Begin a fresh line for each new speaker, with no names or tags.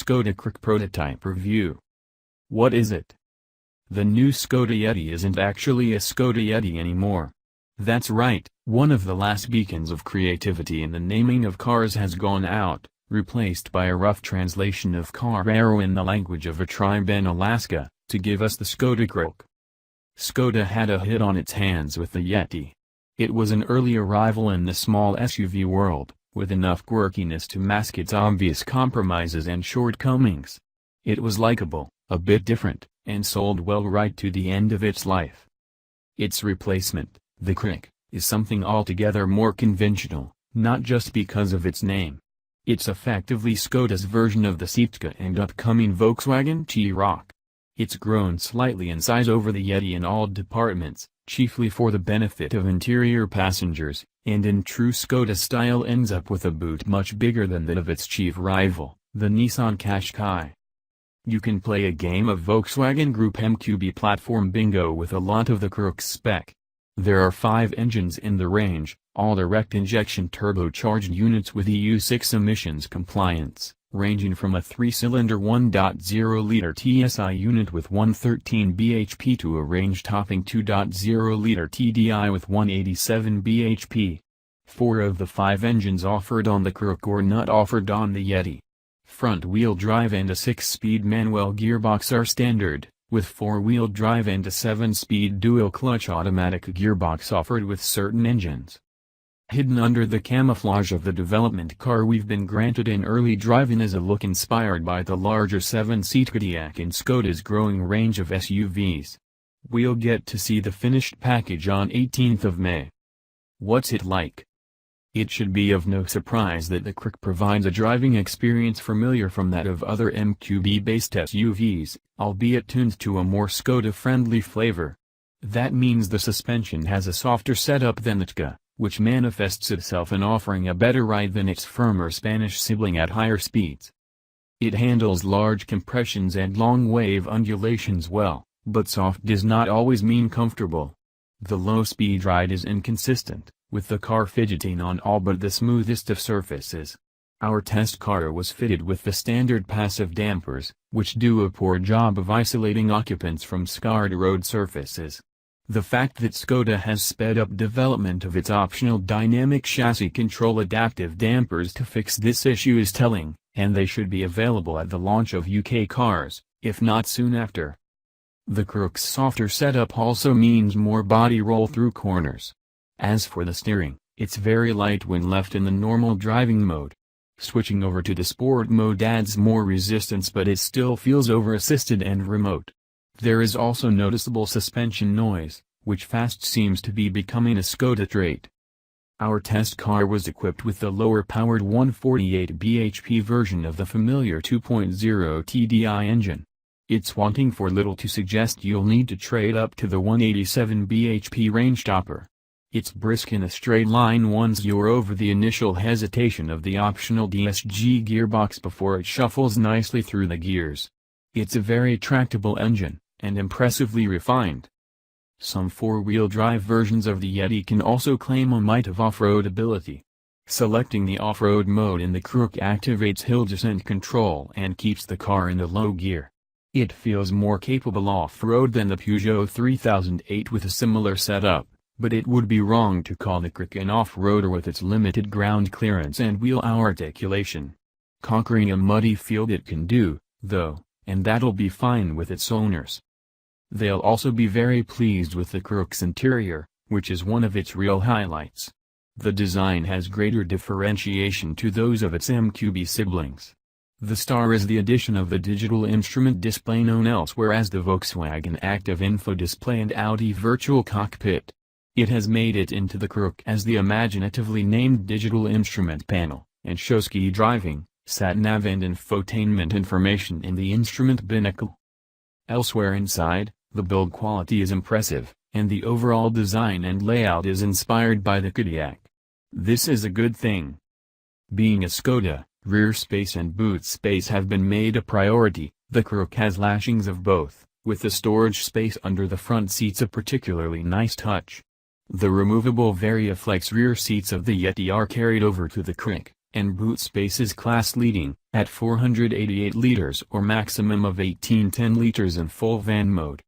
Skoda Karoq prototype review. What is it? The new Skoda Yeti isn't actually a Skoda Yeti anymore. That's right, one of the last beacons of creativity in the naming of cars has gone out, replaced by a rough translation of car arrow in the language of a tribe in Alaska, to give us the Skoda Karoq. Skoda had a hit on its hands with the Yeti. It was an early arrival in the small SUV world, with enough quirkiness to mask its obvious compromises and shortcomings. It was likable, a bit different, and sold well right to the end of its life. Its replacement, the Karoq, is something altogether more conventional, not just because of its name. It's effectively Skoda's version of the Skoda and upcoming Volkswagen Karoq. It's grown slightly in size over the Yeti in all departments, chiefly for the benefit of interior passengers, and in true Skoda style ends up with a boot much bigger than that of its chief rival, the Nissan Qashqai. You can play a game of Volkswagen Group MQB platform bingo with a lot of the Karoq's spec. There are 5 engines in the range, all direct injection turbocharged units with EU6 emissions compliance, ranging from a 3-cylinder 1.0-liter TSI unit with 113 bhp to a range-topping 2.0-liter TDI with 187 bhp. 4 of the 5 engines offered on the Karoq were not offered on the Yeti. Front-wheel drive and a 6-speed manual gearbox are standard, with 4-wheel drive and a 7-speed dual-clutch automatic gearbox offered with certain engines. Hidden under the camouflage of the development car, we've been granted an early drive-in as a look inspired by the larger 7-seat Kodiaq in Skoda's growing range of SUVs. We'll get to see the finished package on 18th of May. What's it like? It should be of no surprise that the Karoq provides a driving experience familiar from that of other MQB-based SUVs, albeit tuned to a more Skoda-friendly flavor. That means the suspension has a softer setup than the Skoda, which manifests itself in offering a better ride than its firmer Spanish sibling at higher speeds. It handles large compressions and long wave undulations well, but soft does not always mean comfortable. The low-speed ride is inconsistent, with the car fidgeting on all but the smoothest of surfaces. Our test car was fitted with the standard passive dampers, which do a poor job of isolating occupants from scarred road surfaces. The fact that Skoda has sped up development of its optional dynamic chassis control adaptive dampers to fix this issue is telling, and they should be available at the launch of UK cars, if not soon after. The Karoq's softer setup also means more body roll through corners. As for the steering, it's very light when left in the normal driving mode. Switching over to the sport mode adds more resistance, but it still feels over-assisted and remote. There is also noticeable suspension noise, which fast seems to be becoming a Skoda trait. Our test car was equipped with the lower-powered 148 bhp version of the familiar 2.0 TDI engine. It's wanting for little to suggest you'll need to trade up to the 187 bhp range topper. It's brisk in a straight line once you're over the initial hesitation of the optional DSG gearbox before it shuffles nicely through the gears. It's a very tractable engine, and impressively refined. Some 4-wheel drive versions of the Yeti can also claim a mite of off-road ability. Selecting the off-road mode in the Karoq activates hill descent control and keeps the car in the low gear. It feels more capable off-road than the Peugeot 3008 with a similar setup, but it would be wrong to call the Karoq an off-roader with its limited ground clearance and wheel articulation. Conquering a muddy field it can do, though, and that'll be fine with its owners. They'll also be very pleased with the Karoq's interior, which is one of its real highlights. The design has greater differentiation to those of its MQB siblings. The star is the addition of the digital instrument display known elsewhere as the Volkswagen Active Info Display and Audi Virtual Cockpit. It has made it into the Karoq as the imaginatively named digital instrument panel, and shows key driving, sat-nav and infotainment information in the instrument binnacle. Elsewhere inside, the build quality is impressive, and the overall design and layout is inspired by the Kodiaq. This is a good thing. Being a Skoda, rear space and boot space have been made a priority. The Karoq has lashings of both, with the storage space under the front seats a particularly nice touch. The removable Variaflex rear seats of the Yeti are carried over to the Karoq, And boot space is class leading, at 488 liters or maximum of 1810 liters in full van mode.